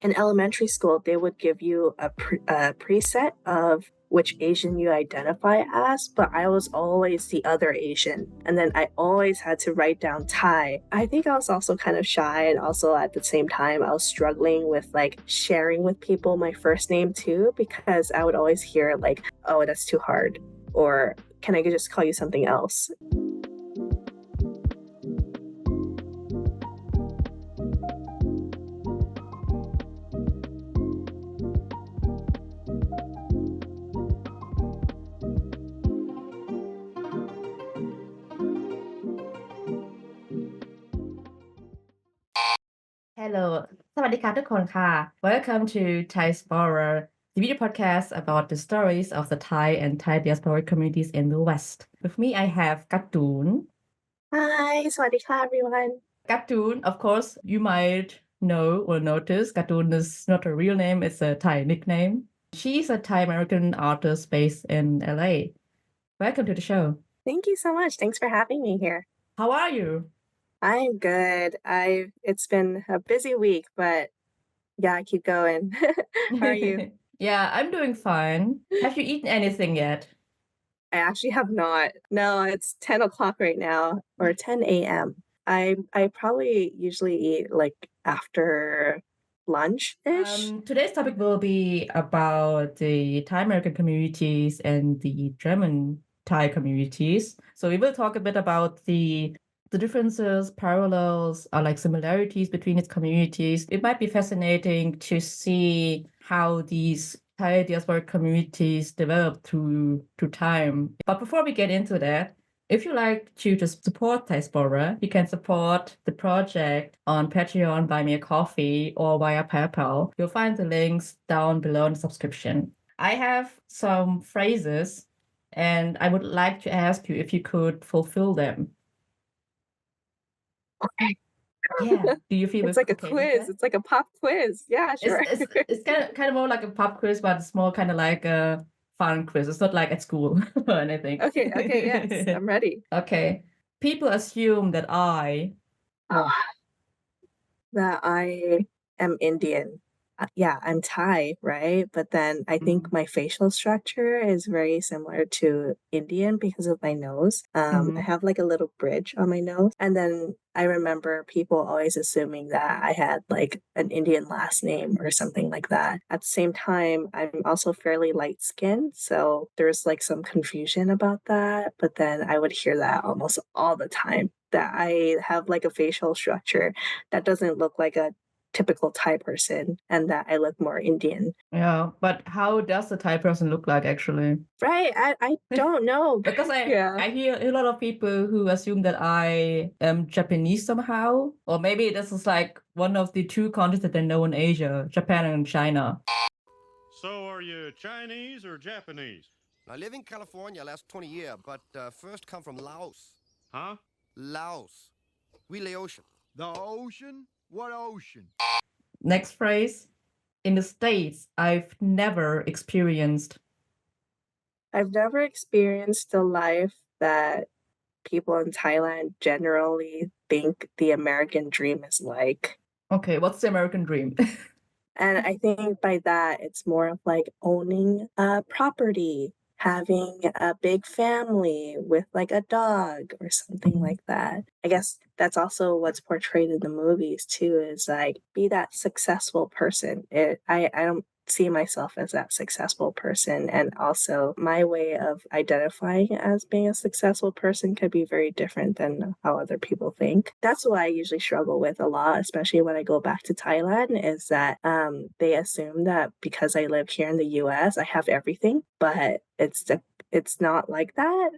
in elementary school, they would give you a preset of which Asian you identify as, but I was always the other Asian. And then I always had to write down Thai. I think I was also kind of shy, and also at the same time, I was struggling with like sharing with people my first name too, because I would always hear like, oh, that's too hard, or can I just call you something else? Hello สวัสดีค่ะทุกคนค่ะ Welcome to THAISPORA the video podcast about the stories of the Thai and Thai diaspora communities in the West with me I have Kartoon Hi, สวัสดีค่ะ everyone. Kartoon of course you might know or notice Kartoon is not a real name it's a Thai nickname she's a Thai American artist based in LA welcome to the show Thank you so much. Thanks for having me here. how are you I'm good. It's been a busy week, but yeah, keep going. How are you? yeah I'm doing fine have you eaten anything yet I actually have not. No, it's 10 o'clock right now, or 10 a.m. I probably usually eat like after lunch-ish. Today's topic will be about the Thai American communities and the German Thai communities. So we will talk a bit about the differences, parallels, or like similarities between its communities. It might be fascinating to see how these Thai diaspora communities develop through time. But before we get into that, if you like to support Diaspora, you can support the project on Patreon, Buy Me a Coffee, or via PayPal. You'll find the links down below in the subscription. I have some phrases, and I would like to ask you if you could fulfill them. Okay. Yeah. Do you feel It's like a okay with quiz. that? It's like a pop quiz. Yeah, It's sure. it's it's kind of more like a pop quiz, but it's more kind of like a fun quiz. It's not like at school or anything. Okay, yes, I'm ready. Okay. People assume that Oh, that I am Indian. Yeah, I'm Thai, right? But then I think Mhm. my facial structure is very similar to Indian because of my nose. I Mhm. have like a little bridge on my nose. And then I remember people always assuming that I had like an Indian last name or something like that. At the same time, I'm also fairly light skinned. So there's like some confusion about that. But then I would hear that almost all the time, that I have like a facial structure that doesn't look like a typical Thai person, and that I look more Indian. Yeah, but how does the Thai person look like actually? Right, I don't know. Because I Yeah. I hear a lot of people who assume that I am Japanese somehow, or maybe this is like one of the two countries that they know in Asia, Japan and China. So, are you Chinese or Japanese? I live in California last 20 years, but first come from Laos. Huh? Laos. We the ocean. The ocean? What ocean? Next phrase. In the States, I've never experienced. I've never experienced the life that people in Thailand generally think the American dream is like. Okay, what's the American dream? And I think by that, it's more of like owning a property, having a big family with like a dog or something Mhm. like that. I guess that's also what's portrayed in the movies too, is like be that successful person. I don't see myself as that successful person. And also my way of identifying as being a successful person could be very different than how other people think. That's what I usually struggle with a lot, especially when I go back to Thailand, is that they assume that because I live here in the US, I have everything, but it's not like that.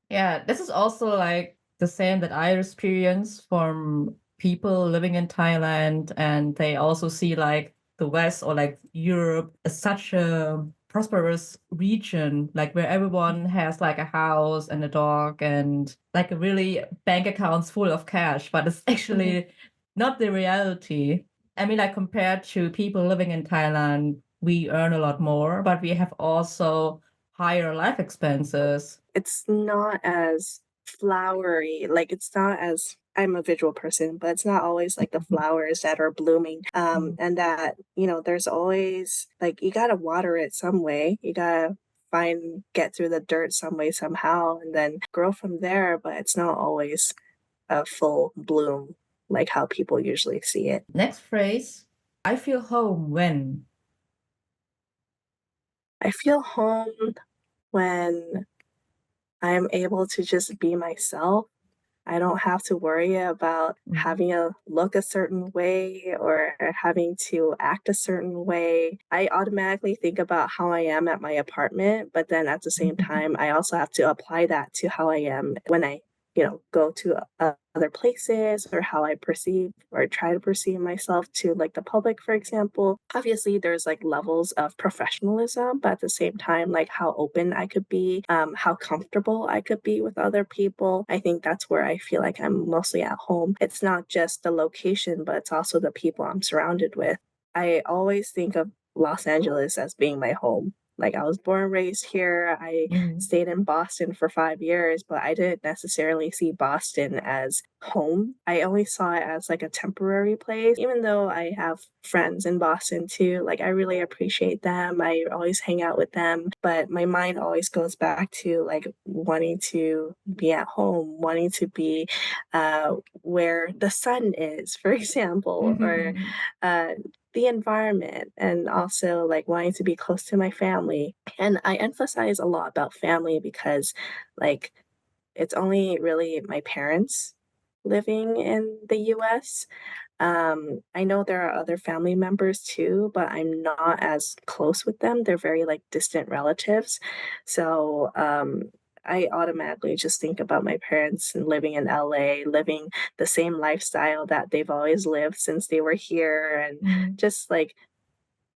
Yeah, this is also like the same that I experience from people living in Thailand, and they also see like the West or like Europe as such a prosperous region, like where everyone has like a house and a dog and like a really bank accounts full of cash, but it's Mhm. actually not the reality. I mean, like compared to people living in Thailand, we earn a lot more, but we have also higher life expenses. It's not as flowery. Like it's not as I'm a visual person, but it's not always like the flowers that are blooming. And that, there's always like you gotta water it some way. You gotta get through the dirt some way, somehow, and then grow from there, but it's not always a full bloom like how people usually see it. Next phrase, I feel home when. I feel home when I'm able to just be myself. I don't have to worry about having to look a certain way or having to act a certain way. I automatically think about how I am at my apartment, but then at the same time, I also have to apply that to how I am when I, go to other places, or how I perceive or try to perceive myself to like the public, for example. Obviously, there's like levels of professionalism, but at the same time, like how open I could be, how comfortable I could be with other people. I think that's where I feel like I'm mostly at home. It's not just the location, but it's also the people I'm surrounded with. I always think of Los Angeles as being my home. Like I was born and raised here. I stayed in Boston for 5 years, but I didn't necessarily see Boston as home. I only saw it as like a temporary place, even though I have friends in Boston too. Like I really appreciate them. I always hang out with them, but my mind always goes back to like wanting to be at home, wanting to be where the sun is, for example, or the environment, and also like wanting to be close to my family. And I emphasize a lot about family because like it's only really my parents living in the US. I know there are other family members too, but I'm not as close with them. They're very like distant relatives. So I automatically just think about my parents and living in LA, living the same lifestyle that they've always lived since they were here, and just like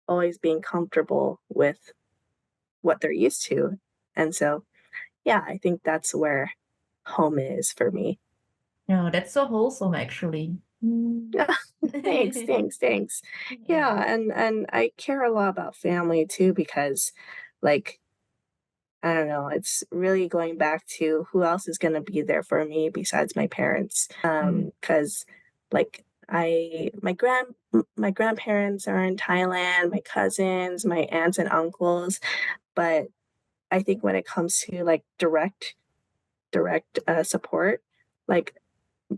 always being comfortable with what they're used to. And so, yeah, I think that's where home is for me. No, that's so wholesome, actually. Thanks, thanks, thanks. Yeah, and I care a lot about family too because like I don't know, it's really going back to who else is gonna be there for me besides my parents. Because like my grandparents are in Thailand, my cousins, my aunts and uncles, but I think when it comes to like direct support, like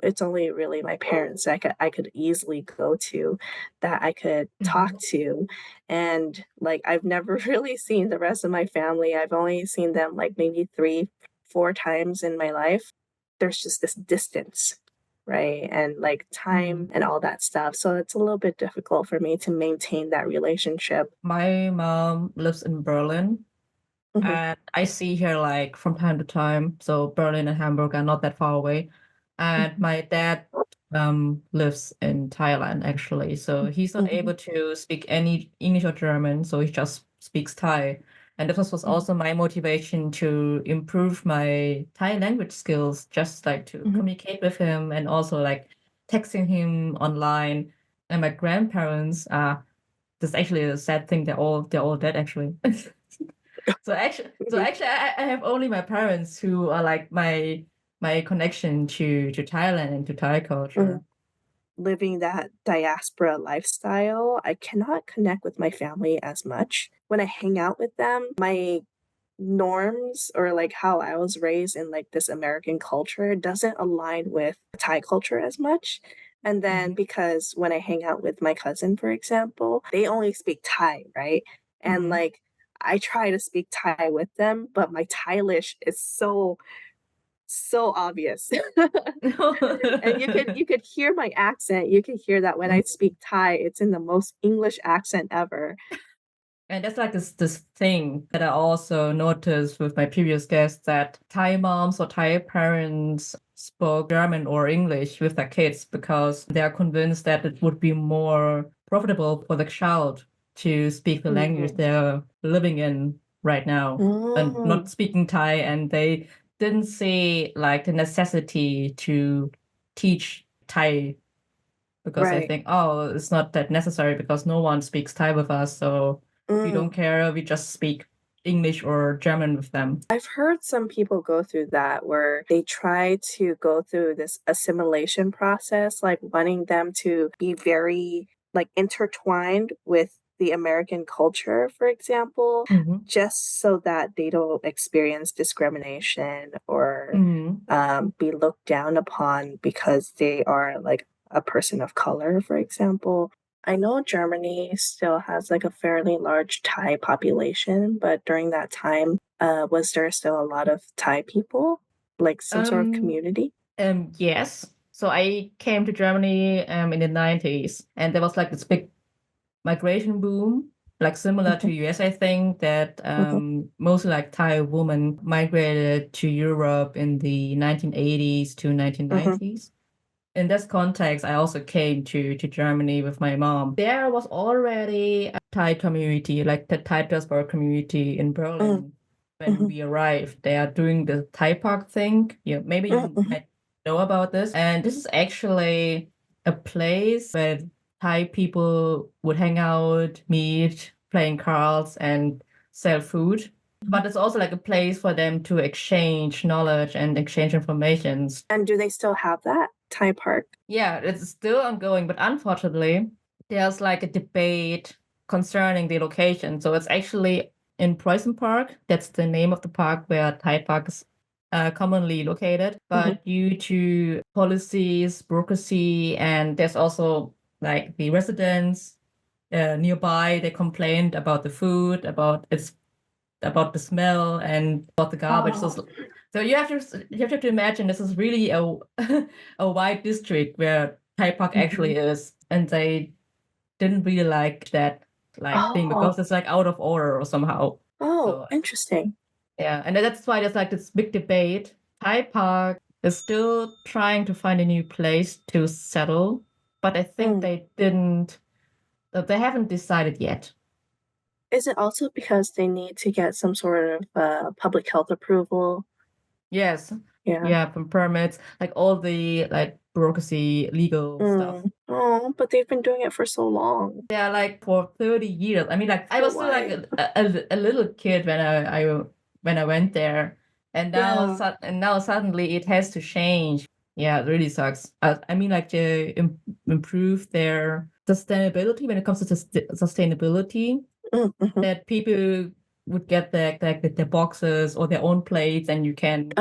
it's only really my parents I could easily go to, that I could talk to, and, like, I've never really seen the rest of my family. I've only seen them, like, maybe 3, 4 times in my life. There's just this distance, right? And, like, time and all that stuff, so it's a little bit difficult for me to maintain that relationship. My mom lives in Berlin, Mhm, and I see her like from time to time. So Berlin and Hamburg are not that far away. And my dad lives in Thailand actually. So he's not mhm, able to speak any English or German, so he just speaks Thai. And this was mhm, also my motivation to improve my Thai language skills, just like to mhm. communicate with him and also like texting him online. And my grandparents are this is actually a sad thing. They're all dead actually. So actually, I have only my parents who are like my connection to Thailand and to Thai culture. Mhm. Living that diaspora lifestyle, I cannot connect with my family as much. When I hang out with them, my norms or like how I was raised in like this American culture doesn't align with Thai culture as much. And then because when I hang out with my cousin, for example, they only speak Thai, right? And Mhm. like I try to speak Thai with them, but my Thailish is so obvious. And you could hear my accent. You could hear that when I speak Thai, it's in the most English accent ever. And that's like this thing that I also noticed with my previous guests that Thai moms or Thai parents spoke German or English with their kids because they are convinced that it would be more profitable for the child to speak the language Mhm. they're living in right now and not Mm, speaking Thai. And they didn't see like the necessity to teach Thai because I right. think, oh, it's not that necessary because no one speaks Thai with us. So we don't Mm, care. We just speak English or German with them. I've heard some people go through that where they try to go through this assimilation process, like wanting them to be very like intertwined with the American culture, for example, just so that they don't experience discrimination or be looked down upon because they are like a person of color, for example. I know Germany still has like a fairly large Thai population, but during that time, was there still a lot of Thai people, like some sort of community? Yes. So I came to Germany in the 90s, and there was like this big migration boom, like similar to US, I think, that mostly like Thai women migrated to Europe in the 1980s to 1990s. In this context, I also came to Germany with my mom. There was already a Thai community, like the Thai diaspora community in Berlin. When we arrived, they are doing the Thai Park thing. Yeah, maybe you might know about this. And this is actually a place where Thai people would hang out, meet, playing cards, and sell food. But it's also like a place for them to exchange knowledge and exchange information. And do they still have that Thai Park? Yeah, it's still ongoing, but unfortunately, there's like a debate concerning the location. So it's actually in Preußen Park. That's the name of the park where Thai Park is commonly located. But due to policies, bureaucracy, and there's also like the residents nearby, they complained about the food, about the smell, and about the garbage. So you have to imagine this is really a a wide district where Thai Park actually is, and they didn't really like that thing because it's like out of order or somehow. Interesting. Yeah, and that's why there's like this big debate. Thai Park is still trying to find a new place to settle, but I think they haven't decided yet. Is it also because they need to get some sort of public health approval? Yes. Yeah. Yeah, from permits, like all the like bureaucracy, legal stuff. Oh, but they've been doing it for so long. Yeah, like for 30 years. I mean, like I was still like a little kid when I went there, and now suddenly it has to change. Yeah, it really sucks. I mean, like to improve their sustainability when it comes to sustainability, that people would get their boxes or their own plates, and you can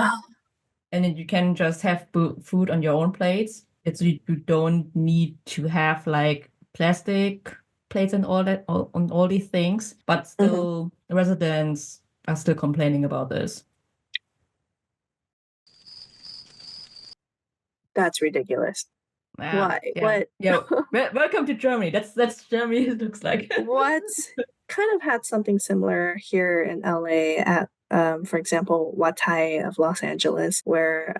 and then you can just have food on your own plates. You don't need to have like plastic plates and all that on all these things. But still, residents are still complaining about this. That's ridiculous. Why? Yeah. What? Yeah. Welcome to Germany. That's Germany. It looks like. What? Kind of had something similar here in LA at, for example, Watai of Los Angeles, where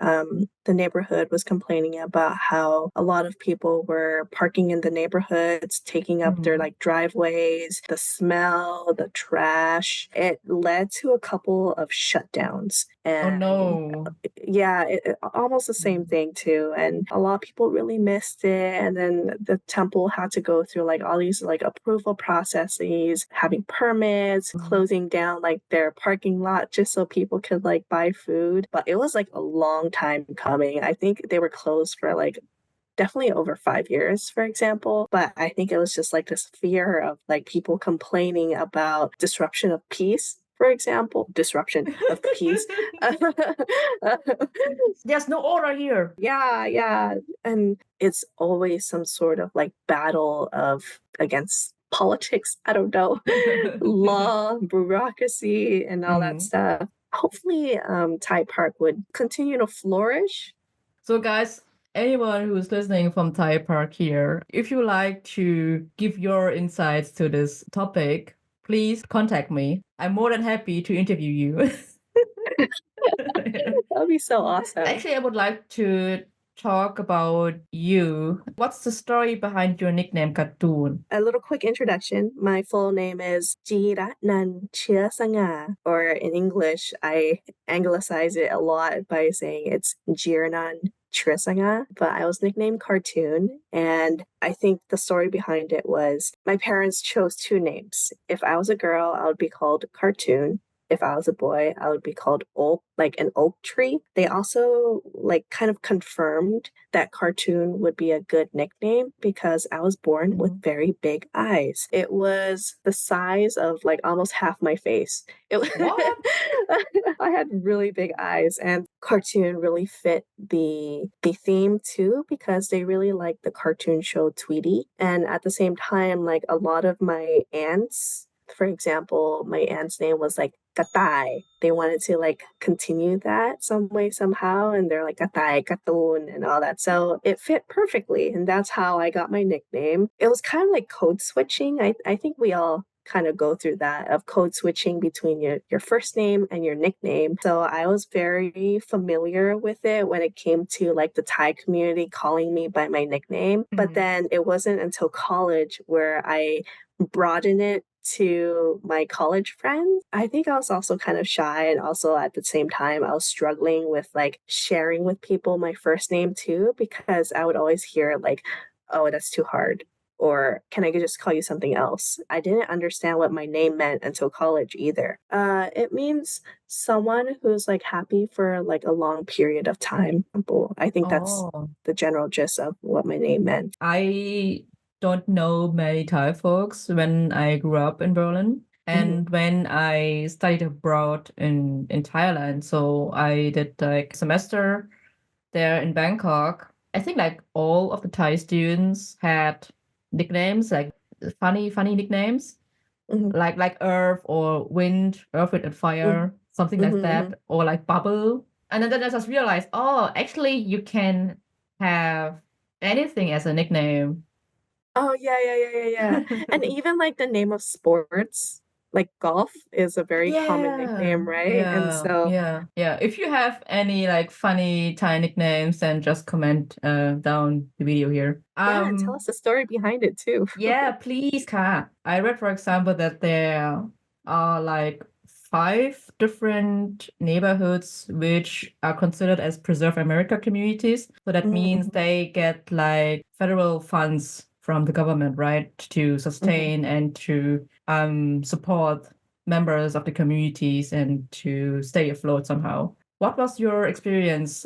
the neighborhood was complaining about how a lot of people were parking in the neighborhoods, taking up their like driveways, the smell, the trash. It led to a couple of shutdowns. And yeah, almost the same thing too. And a lot of people really missed it. And then the temple had to go through like all these like approval processes, having permits, closing down like their parking lot just so people could like buy food. But it was like a long time coming. I think they were closed for like definitely over 5 years, for example. But I think it was just like this fear of like people complaining about disruption of peace. For example, disruption of peace. There's no order here. Yeah. And it's always some sort of like battle against politics. I don't know. Law, bureaucracy, and all that stuff. Hopefully, Thai Park would continue to flourish. So, guys, anyone who is listening from Thai Park here, if you like to give your insights to this topic, please contact me. I'm more than happy to interview you. That would be so awesome. Actually, I would like to talk about you. What's the story behind your nickname Cartoon? A little quick introduction. My full name is Jiratnan Chiasanga, or in English, I anglicize it a lot by saying it's Jiranan Chiasanga, but I was nicknamed Cartoon, and I think the story behind it was my parents chose two names. If I was a girl, I would be called Cartoon. if I was a boy, I would be called oak, like an oak tree. They also like kind of confirmed that cartoon would be a good nickname because I was born with very big eyes. It was the size of like almost half my face. What? I had really big eyes, and cartoon really fit the theme too because they really liked the cartoon show Tweety. And at the same time, like a lot of my aunts, for example, my aunt's name was like Katay. They wanted to like continue that some way somehow, and they're like Katay, Katoon, and all that. So it fit perfectly, and that's how I got my nickname. It was kind of like code switching. I think we all kind of go through that of code switching between your first name and your nickname. So I was very familiar with it when it came to like the Thai community calling me by my nickname. But then it wasn't until college where I broadened it to my college friends. I think I was also kind of shy, and also at the same time I was struggling with like sharing with people my first name too, because I would always hear like, oh, that's too hard, or can I just call you something else? I didn't understand what my name meant until college either. It means someone who's like happy for like a long period of time. I think that's Oh, the general gist of what my name meant. I don't know many Thai folks when I grew up in Berlin and when I studied abroad in Thailand. So I did like a semester there in Bangkok. I think like all of the Thai students had nicknames, like funny nicknames, Mhm. like Earth or Wind, Earth, Wind and Fire, something like Mhm, mhm. that, or like Bubble. And then I just realized, oh, actually you can have anything as a nickname. Oh, yeah. And even like the name of sports, like golf is a very common Yeah, nickname, right? And so, yeah. If you have any like funny Thai nicknames, then just comment down the video here. yeah, and tell us the story behind it too. Yeah, please, Ka. I read, for example, that there are like 5 different neighborhoods which are considered as Preserve America communities. So that means they get like federal funds from the government, right, to sustain and to support members of the communities and to stay afloat somehow. What was your experience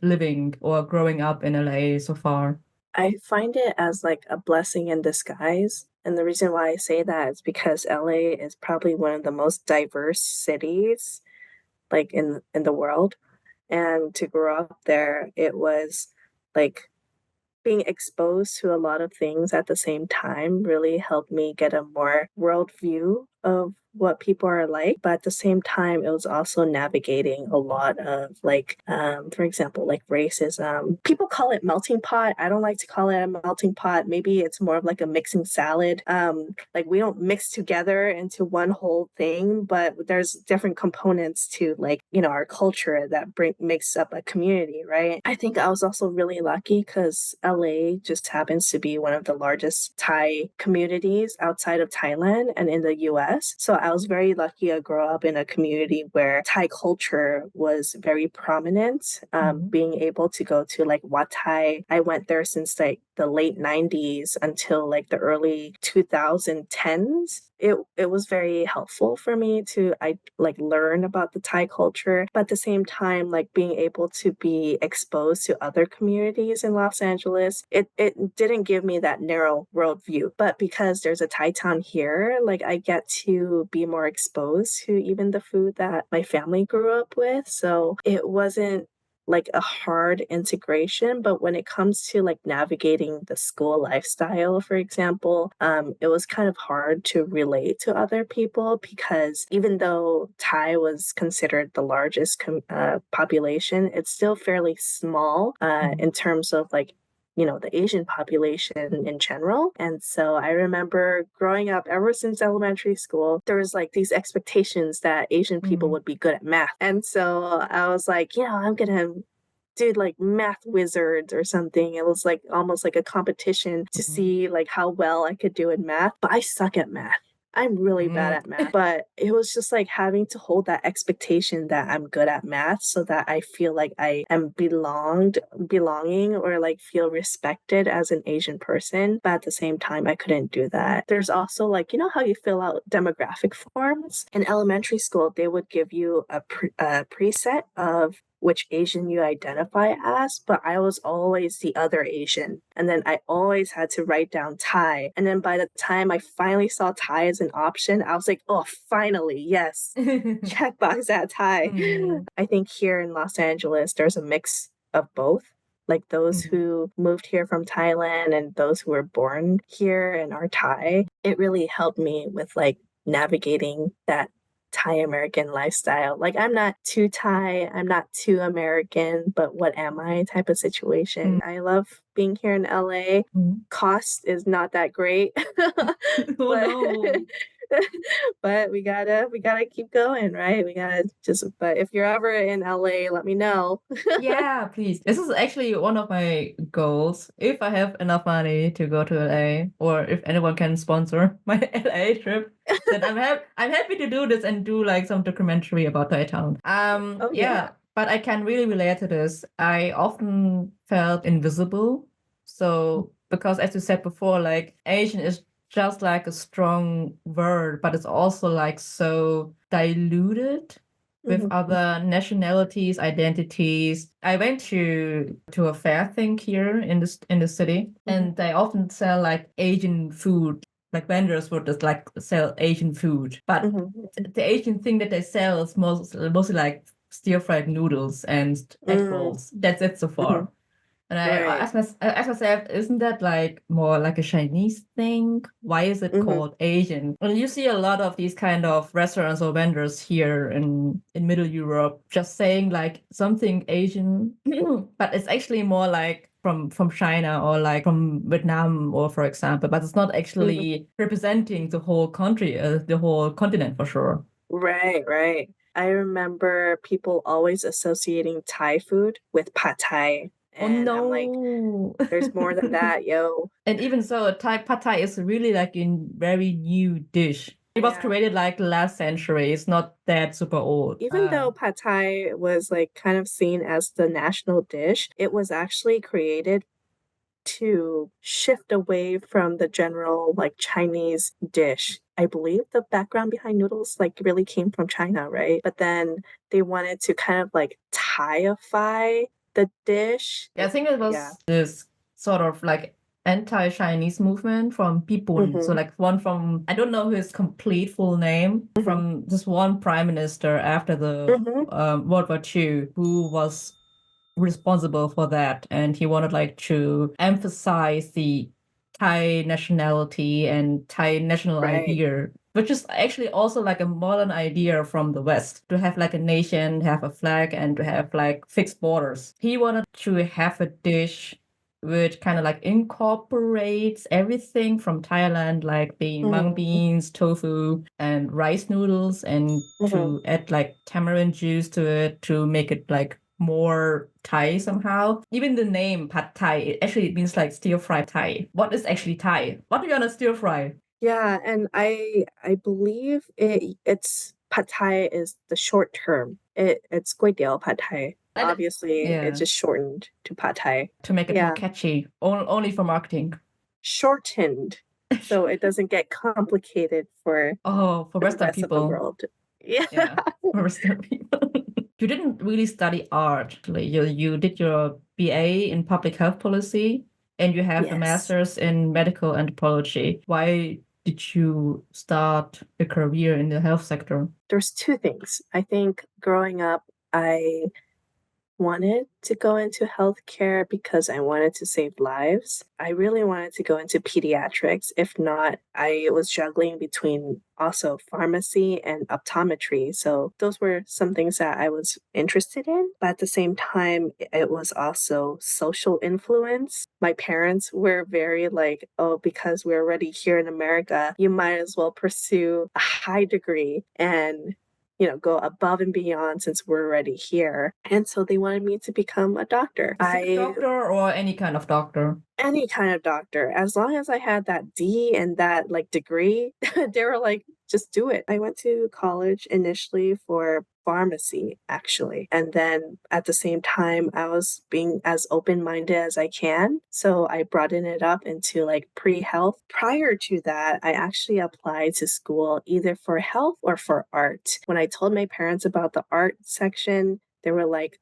living or growing up in LA so far? I find it as like a blessing in disguise. And the reason why I say that is because LA is probably one of the most diverse cities like in the world. And to grow up there, it was like being exposed to a lot of things at the same time really helped me get a more world view of what people are like. But at the same time, it was also navigating a lot of like, for example, like racism. People call it melting pot. I don't like to call it a melting pot. Maybe it's more of like a mixing salad. Like we don't mix together into one whole thing, but there's different components to like, our culture that makes up a community, right? I think I was also really lucky because LA just happens to be one of the largest Thai communities outside of Thailand and in the US. So I was very lucky to grow up in a community where Thai culture was very prominent. Being able to go to like Wat Thai, I went there since like the late 90s until like the early 2010s. It was very helpful for me to learn about the Thai culture, but at the same time, like being able to be exposed to other communities in Los Angeles, it didn't give me that narrow worldview. But because there's a Thai town here, like I get to be more exposed to even the food that my family grew up with. So it wasn't like a hard integration, but when it comes to like navigating the school lifestyle, for example, it was kind of hard to relate to other people because even though Thai was considered the largest population, it's still fairly small in terms of like the Asian population in general. And so I remember growing up ever since elementary school, there was like these expectations that Asian people would be good at math. And so I was like, I'm gonna do like math wizards or something. It was like almost like a competition to see like how well I could do in math, but I suck at math. I'm really bad at math, but it was just like having to hold that expectation that I'm good at math so that I feel like I am belonging or like feel respected as an Asian person. But at the same time, I couldn't do that. There's also like, you know how you fill out demographic forms? In elementary school, they would give you a preset of which Asian you identify as, but I was always the other Asian. And then I always had to write down Thai. And then by the time I finally saw Thai as an option, I was like, oh, finally, yes, checkbox at Thai. I think here in Los Angeles, there's a mix of both. Like those who moved here from Thailand and those who were born here and are Thai. It really helped me with like navigating that Thai American lifestyle. Like I'm not too Thai, I'm not too American, but what am I type of situation. I love being here in LA. Cost is not that great. Oh no. But we gotta keep going, right? We gotta but if you're ever in LA, let me know. Yeah, please. This is actually one of my goals. If I have enough money to go to LA, or if anyone can sponsor my LA trip, then I'm happy to do this and do like some documentary about Thai town. Oh yeah. But I can really relate to this. I often felt invisible. So because as you said before, like Asian is just like a strong word, but it's also like so diluted with other nationalities, identities. I went to a fair thing here in the city, and they often sell like Asian food. Like vendors would just like sell Asian food, but the Asian thing that they sell is mostly like stir-fried noodles and egg rolls. That's it so far. And I asked myself, isn't that like more like a Chinese thing? Why is it called Asian? And you see a lot of these kind of restaurants or vendors here in Middle Europe just saying like something Asian, but it's actually more like from China or like from Vietnam or for example, but it's not actually representing the whole country, the whole continent for sure. Right. I remember people always associating Thai food with pad Thai. And I'm like, there's more than that, yo. And even so, pad Thai is really like a very new dish. It was created like last century. It's not that super old. Even though pad Thai was like kind of seen as the national dish, it was actually created to shift away from the general like Chinese dish. I believe the background behind noodles like really came from China, right? But then they wanted to kind of like Thai-ify the dish. Yeah, I think it was this sort of like anti-Chinese movement from people. So like one from, I don't know his complete full name, from this one prime minister after the World War II who was responsible for that. And he wanted like to emphasize the Thai nationality and Thai national idea, which is actually also like a modern idea from the West, to have like a nation, have a flag, and to have like fixed borders. He wanted to have a dish which kind of like incorporates everything from Thailand, like the mung beans, tofu, and rice noodles, and to add like tamarind juice to it to make it like more Thai somehow. Even the name pad Thai, it actually means like stir-fried Thai. What is actually Thai? What do you want to stir-fry? Yeah, and I believe it's pad Thai is the short term. It's kway teow pad Thai. Obviously, it's just shortened to pad Thai. To make it more catchy, only for marketing. Shortened, so it doesn't get complicated for for the rest people. Of the world. Yeah, for Western people. You didn't really study art. You did your BA in public health policy, and you have a master's in medical anthropology. Why did you start a career in the health sector? There's two things. I think growing up, I wanted to go into healthcare because I wanted to save lives. I really wanted to go into pediatrics. If not, I was juggling between also pharmacy and optometry. So those were some things that I was interested in. But at the same time, it was also social influence. My parents were very like, oh, because we're already here in America, you might as well pursue a high degree. And go above and beyond since we're already here. And so they wanted me to become a doctor. Doctor or any kind of doctor? Any kind of doctor. As long as I had that D and that like degree, they were like, just do it. I went to college initially for pharmacy, actually. And then at the same time, I was being as open-minded as I can. So I broadened it up into like pre-health. Prior to that, I actually applied to school either for health or for art. When I told my parents about the art section, they were like,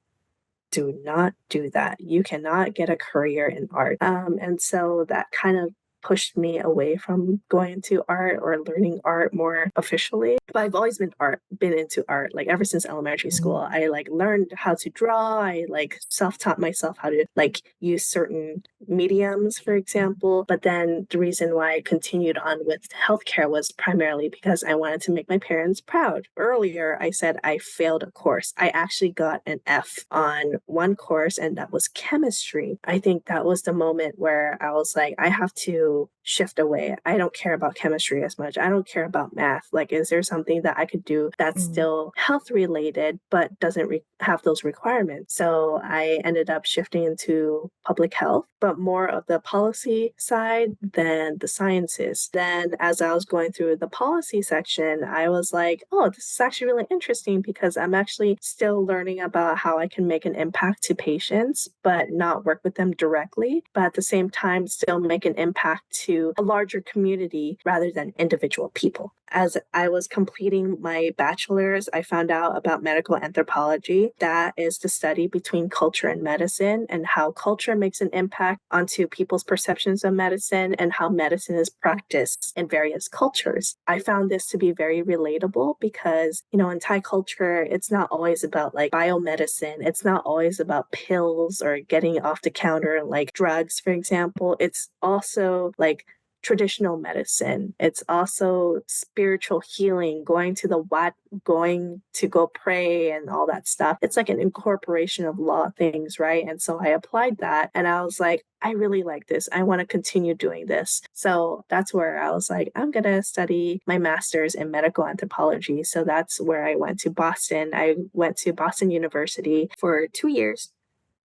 do not do that. You cannot get a career in art. And so that kind of pushed me away from going into art or learning art more officially. But I've always been into art, like ever since elementary school. I like learned how to draw. I like self-taught myself how to like use certain mediums, for example. But then the reason why I continued on with healthcare was primarily because I wanted to make my parents proud. Earlier, I said I failed a course. I actually got an F on one course, and that was chemistry. I think that was the moment where I was like, I have to shift away. I don't care about chemistry as much. I don't care about math. Like, is there something that I could do that's still health related, but doesn't have those requirements? So I ended up shifting into public health, but more of the policy side than the sciences. Then as I was going through the policy section, I was like, oh, this is actually really interesting because I'm actually still learning about how I can make an impact to patients, but not work with them directly, but at the same time, still make an impact to a larger community rather than individual people. As I was completing my bachelor's, I found out about medical anthropology. That is the study between culture and medicine and how culture makes an impact onto people's perceptions of medicine and how medicine is practiced in various cultures. I found this to be very relatable because, in Thai culture, it's not always about like biomedicine. It's not always about pills or getting off the counter like drugs, for example. It's also like traditional medicine. It's also spiritual healing, going to the Wat, going to go pray and all that stuff. It's like an incorporation of law things, right? And so I applied that and I was like, I really like this. I want to continue doing this. So that's where I was like, I'm going to study my master's in medical anthropology. So that's where I went to Boston. I went to Boston University for 2 years.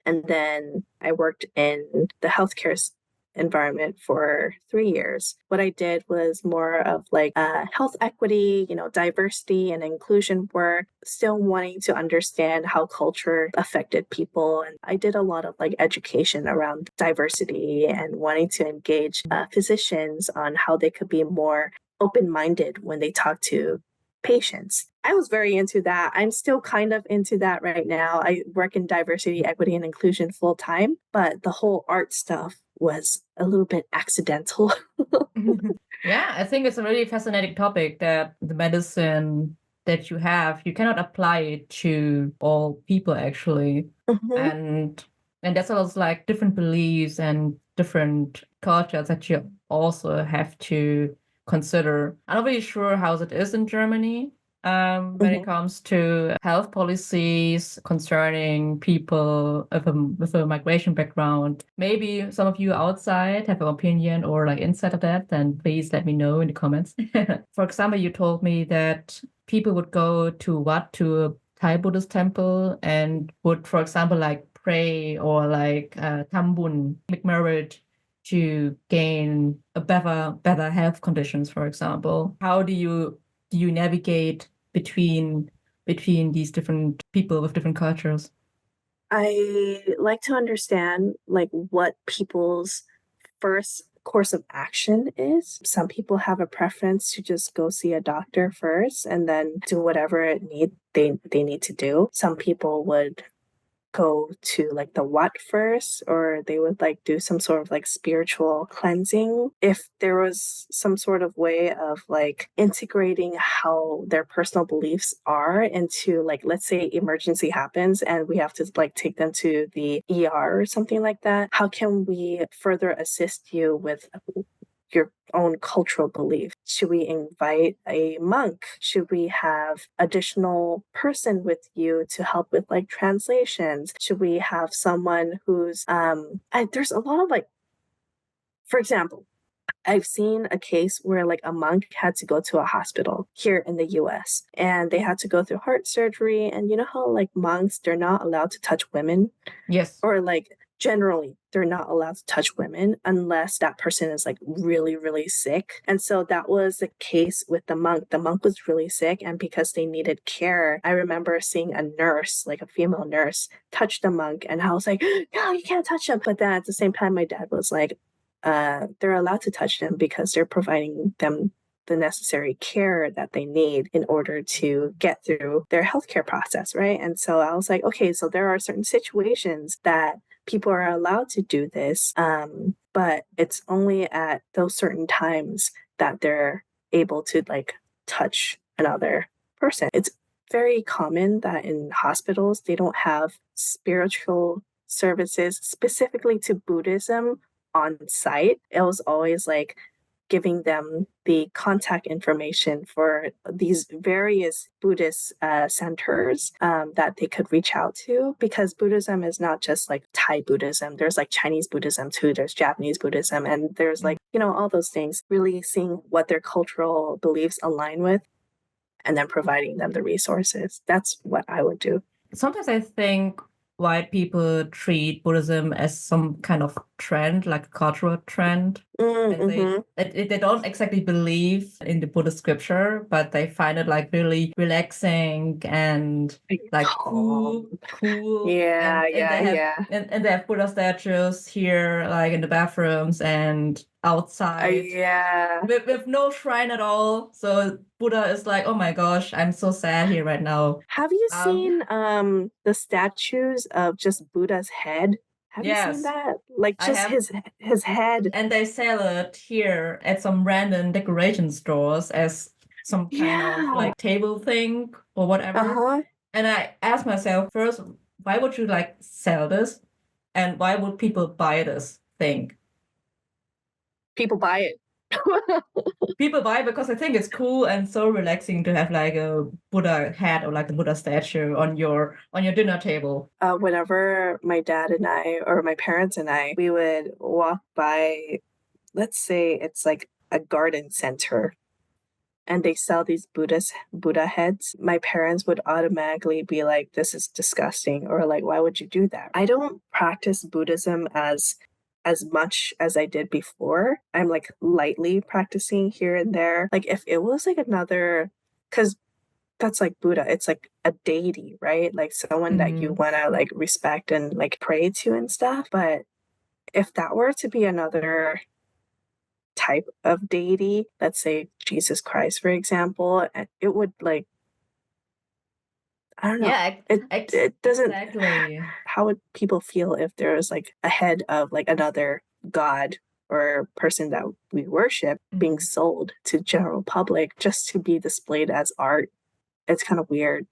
And then I worked in the healthcare environment for 3 years. What I did was more of like health equity, diversity and inclusion work, still wanting to understand how culture affected people. And I did a lot of like education around diversity and wanting to engage physicians on how they could be more open-minded when they talk to patients. I was very into that. I'm still kind of into that right now. I work in diversity, equity, and inclusion full time, but the whole art stuff was a little bit accidental. Yeah, I think it's a really fascinating topic that the medicine that you have, you cannot apply it to all people actually. And that's also like different beliefs and different cultures that you also have to consider. I'm not really sure how it is in Germany when it comes to health policies concerning people with a migration background. Maybe some of you outside have an opinion or like insight of that, then please let me know in the comments. For example, you told me that people would go to a Thai Buddhist temple and would, for example, like pray or like tambun, make marriage to gain a better health conditions, for example. How do you navigate between these different people with different cultures? I like to understand like what people's first course of action is. Some people have a preference to just go see a doctor first and then do whatever they need to do. Some people would go to like the Wat first, or they would like do some sort of like spiritual cleansing. If there was some sort of way of like integrating how their personal beliefs are into like, let's say emergency happens and we have to like take them to the ER or something like that, how can we further assist you with your own cultural belief? Should we invite a monk? Should we have additional person with you to help with like translations? Should we have someone who's there's a lot of like, for example, I've seen a case where like a monk had to go to a hospital here in the US and they had to go through heart surgery. And you know how like monks, they're not allowed to touch women? Yes. Or like generally they're not allowed to touch women unless that person is like really, really sick. And so that was the case with the monk. The monk was really sick, and because they needed care, I remember seeing a nurse, like a female nurse, touch the monk, and I was like, no, you can't touch him. But then at the same time, my dad was like, they're allowed to touch them because they're providing them the necessary care that they need in order to get through their healthcare process, right? And so I was like, okay, so there are certain situations that people are allowed to do this, but it's only at those certain times that they're able to like touch another person. It's very common that in hospitals they don't have spiritual services specifically to Buddhism on site. It was always like giving them the contact information for these various Buddhist centers that they could reach out to, because Buddhism is not just like Thai Buddhism. There's like Chinese Buddhism too. There's Japanese Buddhism, and there's like, you know, all those things, really seeing what their cultural beliefs align with and then providing them the resources. That's what I would do. Sometimes I think white people treat Buddhism as some kind of trend, like a cultural trend. And they don't exactly believe in the Buddhist scripture, but they find it like really relaxing and like cool. Yeah, and they have Buddha statues here, like in the bathrooms and outside. With no shrine at all. So Buddha is like, oh my gosh, I'm so sad here right now. Have you seen the statues of just Buddha's head? Have you seen that? Like just his head. And they sell it here at some random decoration stores as some kind of like table thing or whatever. And I asked myself first, why would you like sell this? And why would people buy this thing? People buy it. People buy it because I think it's cool and so relaxing to have like a Buddha head or like a Buddha statue on your dinner table. Whenever my dad and I, or my parents and I, we would walk by, let's say it's like a garden center, and they sell these Buddha heads, my parents would automatically be like, this is disgusting, or like, why would you do that? I don't practice Buddhism as much as I did before. I'm like lightly practicing here and there. Like if it was like another, because that's like Buddha, it's like a deity, right? Like someone that you want to like respect and like pray to and stuff. But if that were to be another type of deity, let's say Jesus Christ, for example, it would like, I don't know. Yeah, it doesn't. Exactly. How would people feel if there was like a head of like another god or person that we worship being sold to general public just to be displayed as art? It's kind of weird.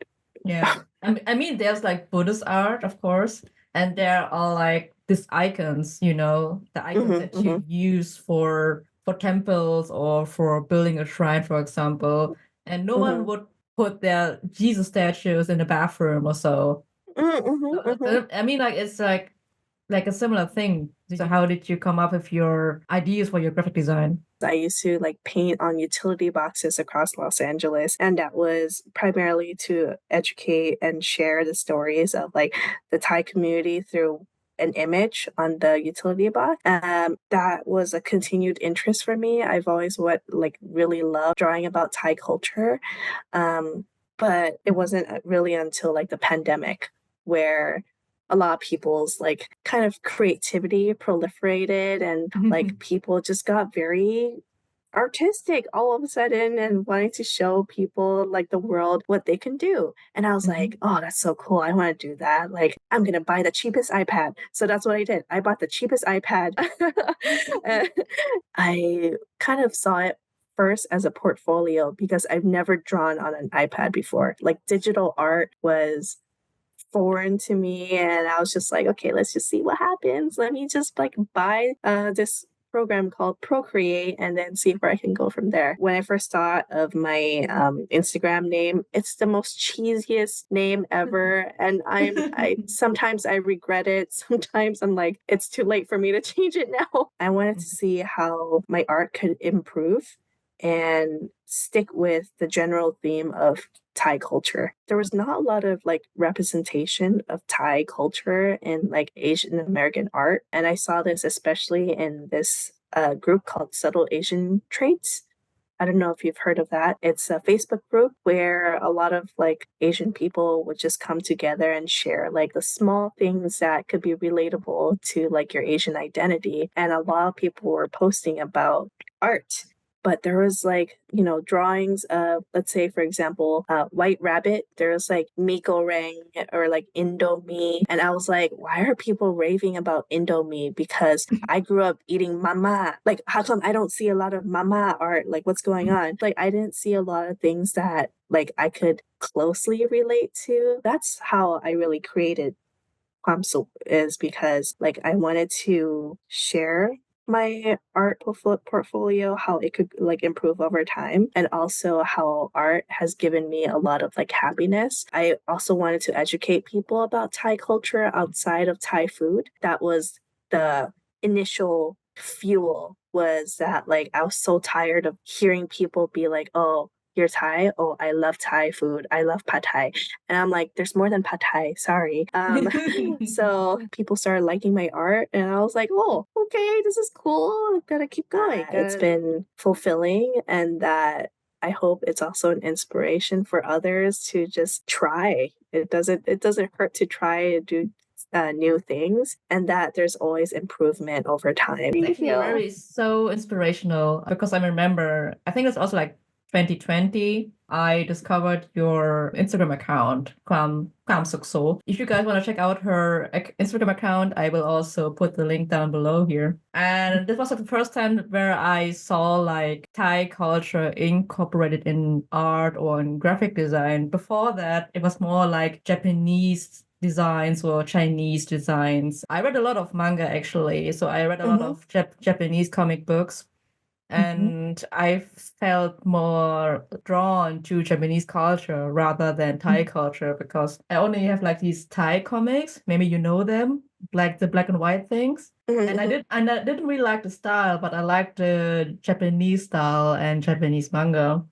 Yeah. I mean, there's like Buddhist art, of course, and there are like these icons, you know, the icons that you use for temples or for building a shrine, for example. And no one would put their Jesus statues in the bathroom or so. I mean, like it's like a similar thing. So how did you come up with your ideas for your graphic design? I used to like paint on utility boxes across Los Angeles, and that was primarily to educate and share the stories of like the Thai community through an image on the utility box. That was a continued interest for me. I've always really loved drawing about Thai culture, but it wasn't really until like the pandemic where a lot of people's like kind of creativity proliferated, and like people just got very artistic all of a sudden and wanting to show people like the world what they can do. And I was like, oh, that's so cool. I want to do that. Like, I'm going to buy the cheapest iPad. So that's what I did. I bought the cheapest iPad. I kind of saw it first as a portfolio because I've never drawn on an iPad before. Like digital art was foreign to me, and I was just like, okay, let's just see what happens. Let me just like buy this program called Procreate and then see where I can go from there. When I first thought of my Instagram name, it's the most cheesiest name ever. And I sometimes I regret it. Sometimes I'm like, it's too late for me to change it now. I wanted to see how my art could improve and stick with the general theme of Thai culture. There was not a lot of like representation of Thai culture in like Asian American art. And I saw this especially in this group called Subtle Asian Traits. I don't know if you've heard of that. It's a Facebook group where a lot of like Asian people would just come together and share like the small things that could be relatable to like your Asian identity. And a lot of people were posting about art, but there was like, you know, drawings of, let's say, for example, White Rabbit. There was like mee goreng or like Indomie. And I was like, why are people raving about Indomie? Because I grew up eating mama. Like, how come I don't see a lot of mama art? Like, what's going on? Like, I didn't see a lot of things that like I could closely relate to. That's how I really created kwamsookxo, is because like I wanted to share my art portfolio, how it could like improve over time, and also how art has given me a lot of like happiness. I also wanted to educate people about Thai culture outside of Thai food. That was the initial fuel, was that like I was so tired of hearing people be like, oh, you're Thai? Oh, I love Thai food. I love pad Thai. And I'm like, there's more than pad Thai. Sorry. So people started liking my art, and I was like, oh, okay, this is cool. I gotta keep going. It's been fulfilling, and that I hope it's also an inspiration for others to just try. It doesn't hurt to try to do new things, and that there's always improvement over time. It's actually very so inspirational, because I remember, I think it's also like 2020, I discovered your Instagram account, kwamsookxo. If you guys want to check out her Instagram account, I will also put the link down below here. And this was like the first time where I saw like Thai culture incorporated in art or in graphic design. Before that, it was more like Japanese designs or Chinese designs. I read a lot of manga actually, so I read a lot of Japanese comic books. And I felt more drawn to Japanese culture rather than Thai culture, because I only have like these Thai comics. Maybe you know them, like the black and white things. And I didn't really like the style, but I liked the Japanese style and Japanese manga.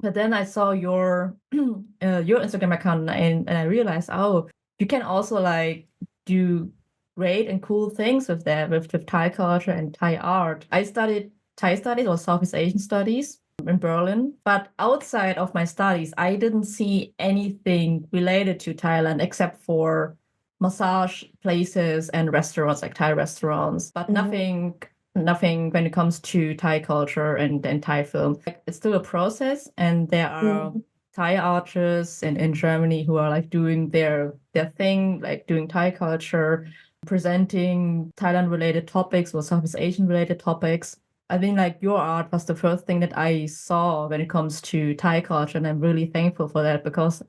But then I saw your Instagram account, and I realized, oh, you can also like do great and cool things with that, with Thai culture and Thai art. I studied Thai studies or Southeast Asian studies in Berlin. But outside of my studies, I didn't see anything related to Thailand except for massage places and restaurants, like Thai restaurants, but nothing when it comes to Thai culture and Thai film. Like, it's still a process, and there are Thai artists in Germany who are like doing their thing, like doing Thai culture, presenting Thailand related topics or Southeast Asian related topics. I think like your art was the first thing that I saw when it comes to Thai culture, and I'm really thankful for that, because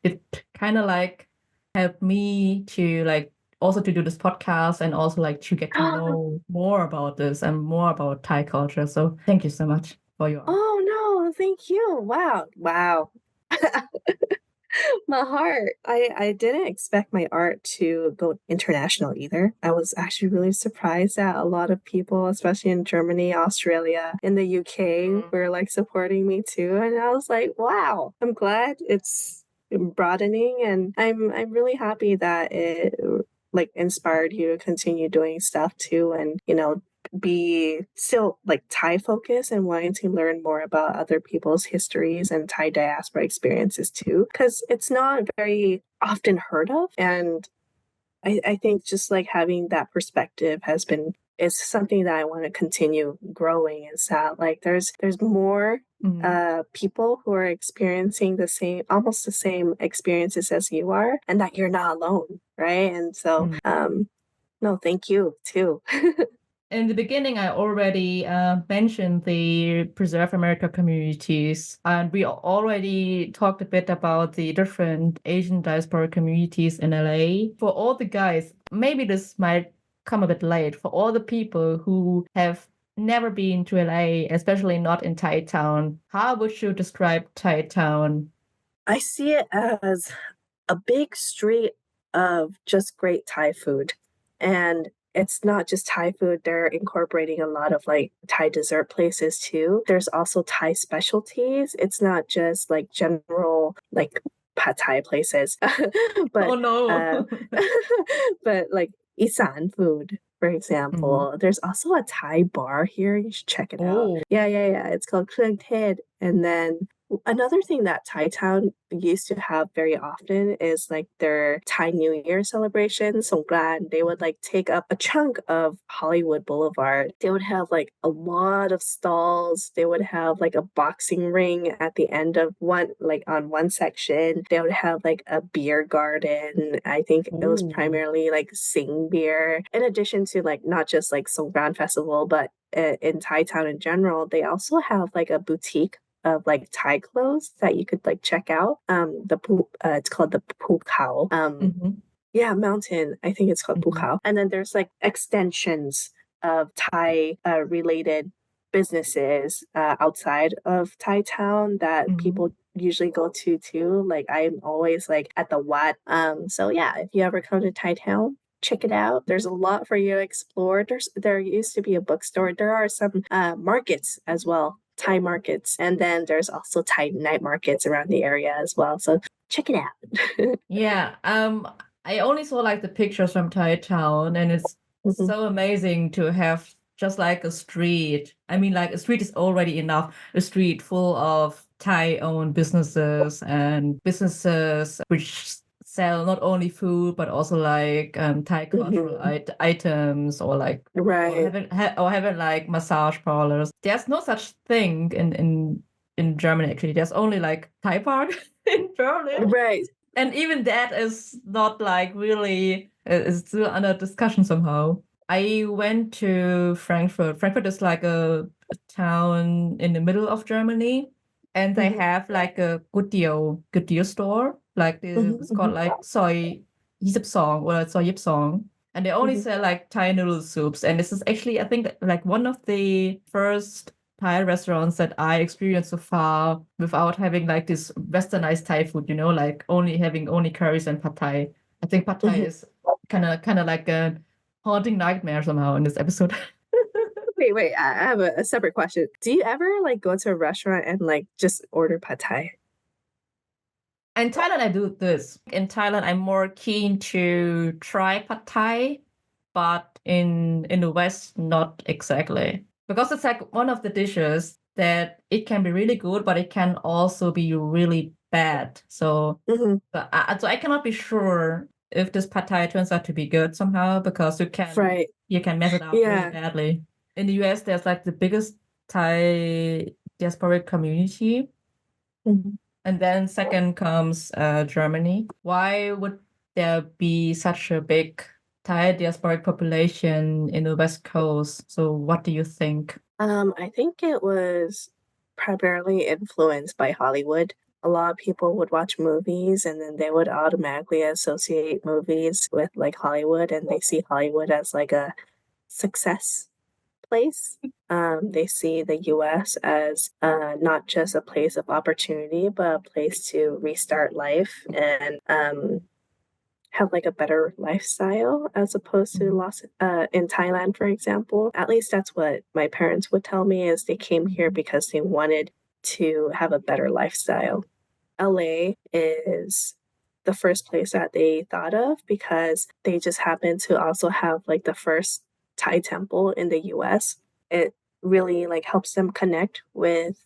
it kind of like helped me to like also to do this podcast, and also like to get to know more about this and more about Thai culture. So thank you so much for your art. Oh no, thank you. Wow. My heart. I didn't expect my art to go international either. I was actually really surprised that a lot of people, especially in Germany, Australia, in the UK, were like supporting me too. And I was like, wow, I'm glad it's broadening, and I'm really happy that it like inspired you to continue doing stuff too, and you know, be still like Thai focused and wanting to learn more about other people's histories and Thai diaspora experiences too, because it's not very often heard of. And I think just like having that perspective is something that I want to continue growing, is that like there's more people who are experiencing almost the same experiences as you are, and that you're not alone, right? And so no, thank you too. In the beginning, I already mentioned the Preserve America communities, and we already talked a bit about the different Asian diaspora communities in LA. For all the guys, maybe this might come a bit late, for all the people who have never been to LA, especially not in Thai Town, how would you describe Thai Town? I see it as a big street of just great Thai food. And it's not just Thai food, they're incorporating a lot of like Thai dessert places too. There's also Thai specialties. It's not just like general like pad Thai places, but Oh uh, no. but like Isan food, for example. There's also a Thai bar here. You should check it out. Oh. Yeah. It's called Krung Ted. And then another thing that Thai Town used to have very often is like their Thai New Year celebration, Songkran. They would like take up a chunk of Hollywood Boulevard. They would have like a lot of stalls. They would have like a boxing ring at the end of one, like on one section. They would have like a beer garden. I think it was Ooh. primarily like Sing beer, in addition to like not just like Songkran Festival, but in Thai Town in general, they also have like a boutique of like Thai clothes that you could like check out. It's called the Pukao. Yeah, mountain. I think it's called Pukao. And then there's like extensions of Thai related businesses outside of Thai Town that people usually go to too. Like I'm always like at the Wat. So yeah, if you ever come to Thai Town, check it out. There's a lot for you to explore. There used to be a bookstore. There are some markets as well, Thai markets, and then there's also Thai night markets around the area as well. So check it out. Yeah. I only saw like the pictures from Thai Town, and it's so amazing to have just like a street. I mean, like a street is already enough. A street full of Thai-owned businesses and businesses which sell not only food but also like Thai cultural items, or like Right. or having like massage parlors. There's no such thing in Germany actually. There's only like Thai Park in Berlin. Right. And even that is not like really, is still under discussion somehow. I went to Frankfurt. Frankfurt is like a town in the middle of Germany, and they have like a good deal store. Like it's called like Soy 22 or Soy 22. And they only sell like Thai noodle soups. And this is actually, I think, like one of the first Thai restaurants that I experienced so far without having like this westernized Thai food, you know, like having only curries and pad Thai. I think pad Thai is kind of like a haunting nightmare somehow in this episode. Wait. I have a separate question. Do you ever like go to a restaurant and like just order pad Thai? In Thailand, I do this. In Thailand, I'm more keen to try pad Thai, but in the West, not exactly. Because it's like one of the dishes that it can be really good, but it can also be really bad. So, so I cannot be sure if this pad Thai turns out to be good somehow, because you can mess it up really badly. In the US, there's like the biggest Thai diaspora community. And then second comes Germany. Why would there be such a big Thai diasporic population in the West Coast? So what do you think? I think it was primarily influenced by Hollywood. A lot of people would watch movies and then they would automatically associate movies with like Hollywood, and they see Hollywood as like a success place. They see the US as not just a place of opportunity, but a place to restart life and have like a better lifestyle as opposed to in Thailand, for example. At least that's what my parents would tell me, is they came here because they wanted to have a better lifestyle. LA is the first place that they thought of because they just happen to also have like the first Thai temple in the US. It really like helps them connect with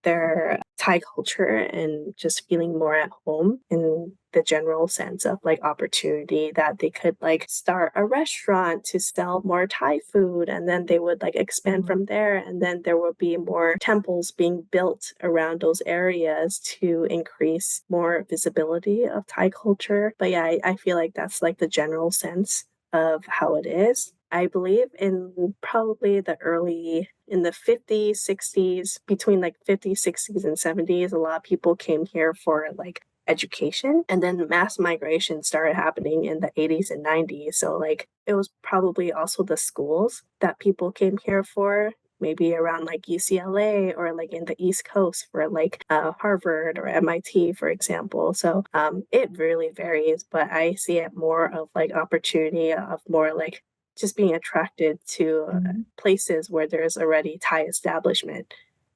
their Thai culture and just feeling more at home in the general sense of like opportunity, that they could like start a restaurant to sell more Thai food, and then they would like expand from there, and then there would be more temples being built around those areas to increase more visibility of Thai culture. But yeah, I feel like that's like the general sense of how it is. I believe in probably in the 50s, 60s, between like 50s, 60s, and 70s, a lot of people came here for like education. And then mass migration started happening in the 80s and 90s. So like it was probably also the schools that people came here for, maybe around like UCLA or like in the East Coast for like Harvard or MIT, for example. So it really varies, but I see it more of like opportunity of more like just being attracted to places where there's already Thai establishment.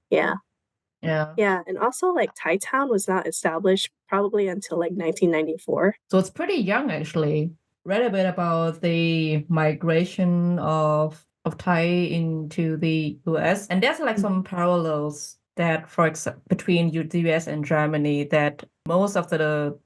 Yeah. Yeah. Yeah. And also like Thai Town was not established probably until like 1994. So it's pretty young, actually. Read a bit about the migration of Thai into the US, and there's like some parallels that, for example, between the US and Germany, that most of the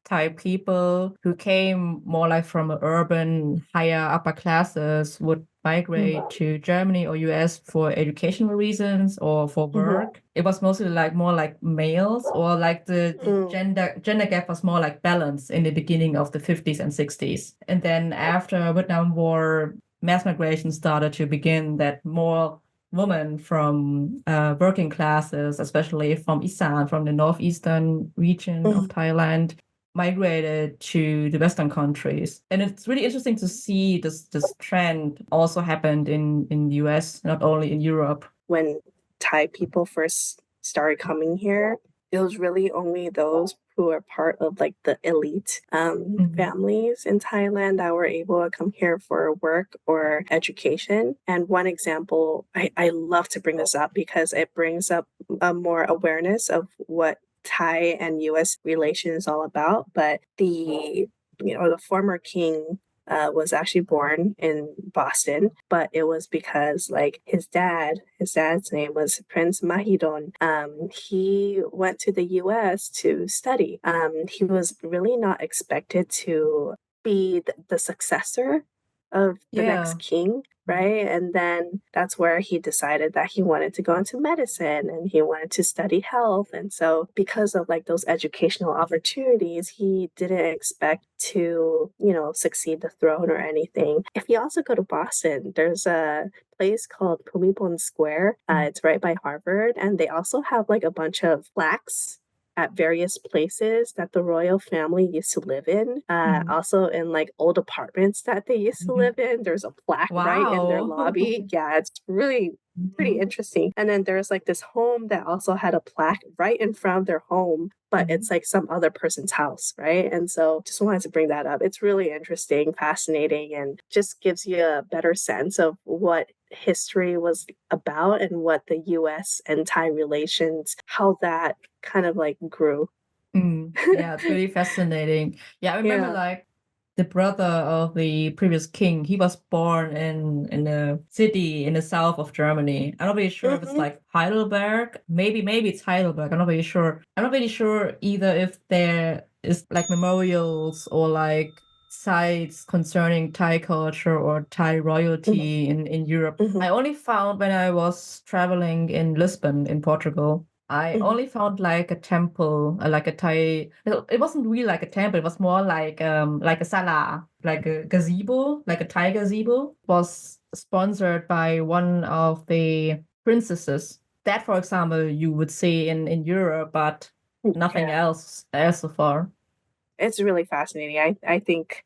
Thai people who came more like from urban, higher upper classes would migrate to Germany or US for educational reasons or for work. It was mostly like more like males, or like the gender gap was more like balanced in the beginning of the 50s and 60s. And then after Vietnam War, mass migration started to begin, that more women from working classes, especially from Isan, from the northeastern region of Thailand, migrated to the Western countries. And it's really interesting to see this trend also happened in the US, not only in Europe. When Thai people first started coming here, it was really only those who are part of like the elite families in Thailand that were able to come here for work or education. And one example, I love to bring this up because it brings up more awareness of what Thai and U.S. relations is all about. But the former king was actually born in Boston, but it was because like his dad's name was Prince Mahidol. He went to the U.S. to study. He was really not expected to be the successor of the next king, right? And then that's where he decided that he wanted to go into medicine and he wanted to study health. And so because of like those educational opportunities, he didn't expect to, succeed the throne or anything. If you also go to Boston, there's a place called Pumipon Square. It's right by Harvard. And they also have like a bunch of plaques at various places that the royal family used to live in. Also in like old apartments that they used to live in. There's a plaque right in their lobby. Yeah, it's really pretty interesting. And then there's like this home that also had a plaque right in front of their home, but it's like some other person's house, right? And so just wanted to bring that up. It's really interesting, fascinating, and just gives you a better sense of what history was about and what the US and Thai relations, how that kind of like grew. Yeah, it's really fascinating. Yeah, I remember like the brother of the previous king, he was born in a city in the south of Germany. I'm not really sure if it's like Heidelberg. Maybe it's Heidelberg. I'm not really sure. I'm not really sure either if there is like memorials or like sites concerning Thai culture or Thai royalty in Europe. I only found when I was traveling in Lisbon in Portugal, I only found like a temple, like a Thai. It wasn't really like a temple. It was more like a sala, like a gazebo, like a Thai gazebo. It was sponsored by one of the princesses. That, for example, you would see in Europe, but nothing else so far. It's really fascinating. I think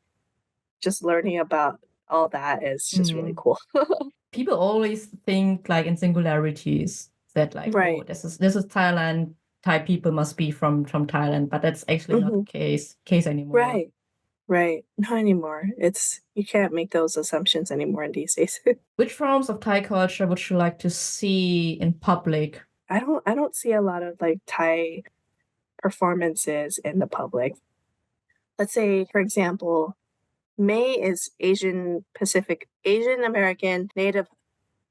just learning about all that is just really cool. People always think like in singularities. That like, oh, this is Thailand. Thai people must be from Thailand, but that's actually not the case anymore. Right. Not anymore. You can't make those assumptions anymore in these days. Which forms of Thai culture would you like to see in public? I don't see a lot of like Thai performances in the public. Let's say, for example, May is Asian American, Native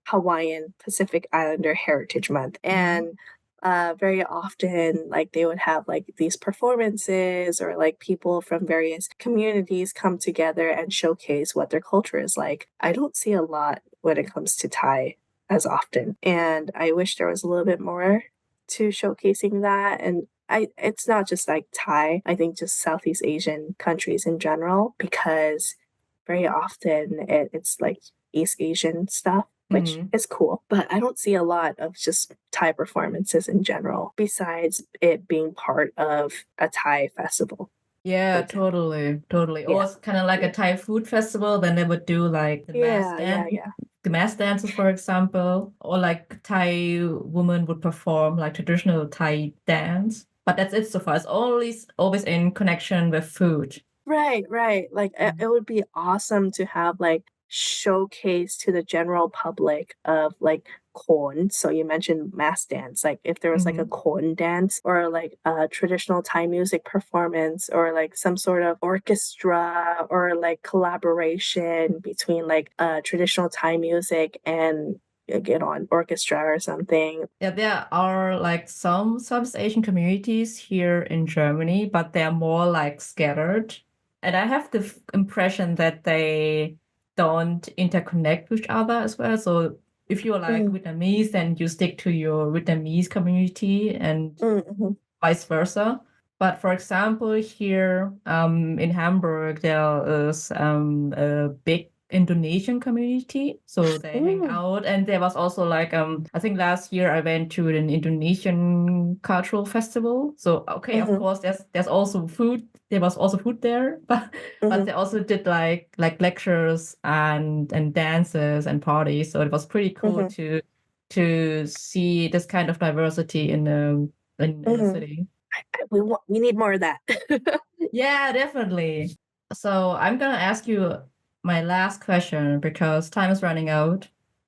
Hawaiian Pacific Islander Heritage Month. And very often like they would have like these performances or like people from various communities come together and showcase what their culture is like. I don't see a lot when it comes to Thai as often. And I wish there was a little bit more to showcasing that. And it's not just like Thai, I think just Southeast Asian countries in general, because very often it's like East Asian stuff which is cool. But I don't see a lot of just Thai performances in general, besides it being part of a Thai festival. Yeah, Like, totally. Or yeah. it's kind of like a Thai food festival. Then they would do like the mass dances, for example, or like Thai women would perform like traditional Thai dance. But that's it so far. It's always in connection with food. Right. Like it would be awesome to have like showcase to the general public of like corn. So you mentioned mass dance. Like if there was like a corn dance or like a traditional Thai music performance or like some sort of orchestra or like collaboration between like traditional Thai music and get on orchestra or something. Yeah, there are like some Southeast Asian communities here in Germany, but they're more like scattered. And I have the impression that they don't interconnect with each other as well. So if you're like Vietnamese, then you stick to your Vietnamese community and vice versa. But for example, here in Hamburg, there is a big Indonesian community. So they hang out. And there was also like, I think last year I went to an Indonesian cultural festival. So, okay, of course, there's also food. There was also food there, but they also did like lectures and dances and parties. So it was pretty cool to see this kind of diversity in the city. We need more of that. Yeah, definitely. So I'm gonna ask you my last question because time is running out.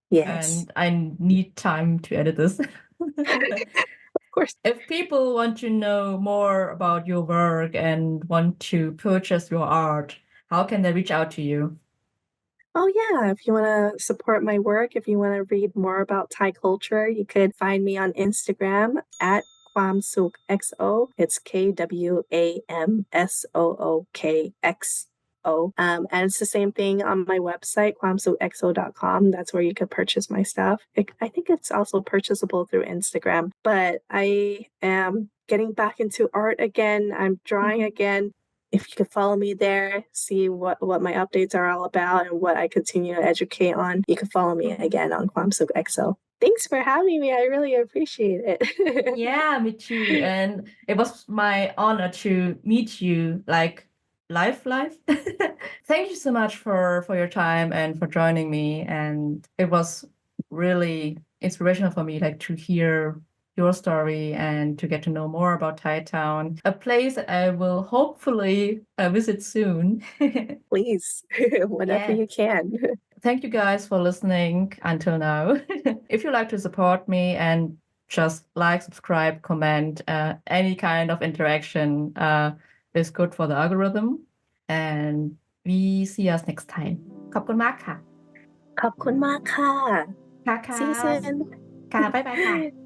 Yes. And I need time to edit this. Of course. If people want to know more about your work and want to purchase your art, how can they reach out to you? Oh yeah, if you want to support my work, if you want to read more about Thai culture, you could find me on Instagram at kwamsookxo. It's KWAMSOOKXO. And it's the same thing on my website, kwamsookxo.com. That's where you could purchase my stuff. I think it's also purchasable through Instagram, but I am getting back into art again. I'm drawing again. If you could follow me there, see what my updates are all about and what I continue to educate on, you can follow me again on kwamsookxo. Thanks for having me. I really appreciate it. Yeah, me too. And it was my honor to meet you like live. Thank you so much for your time and for joining me. And it was really inspirational for me like to hear your story and to get to know more about Thai Town, a place that I will hopefully visit soon. Please, whenever you can. Thank you guys for listening until now. If you like to support me and just like, subscribe, comment, any kind of interaction is good for the algorithm. And we see us next time. ขอบคุณมากค่ะ ขอบคุณมากค่ะ ค่ะ See you soon. ค่ะ บ๊ายบายค่ะ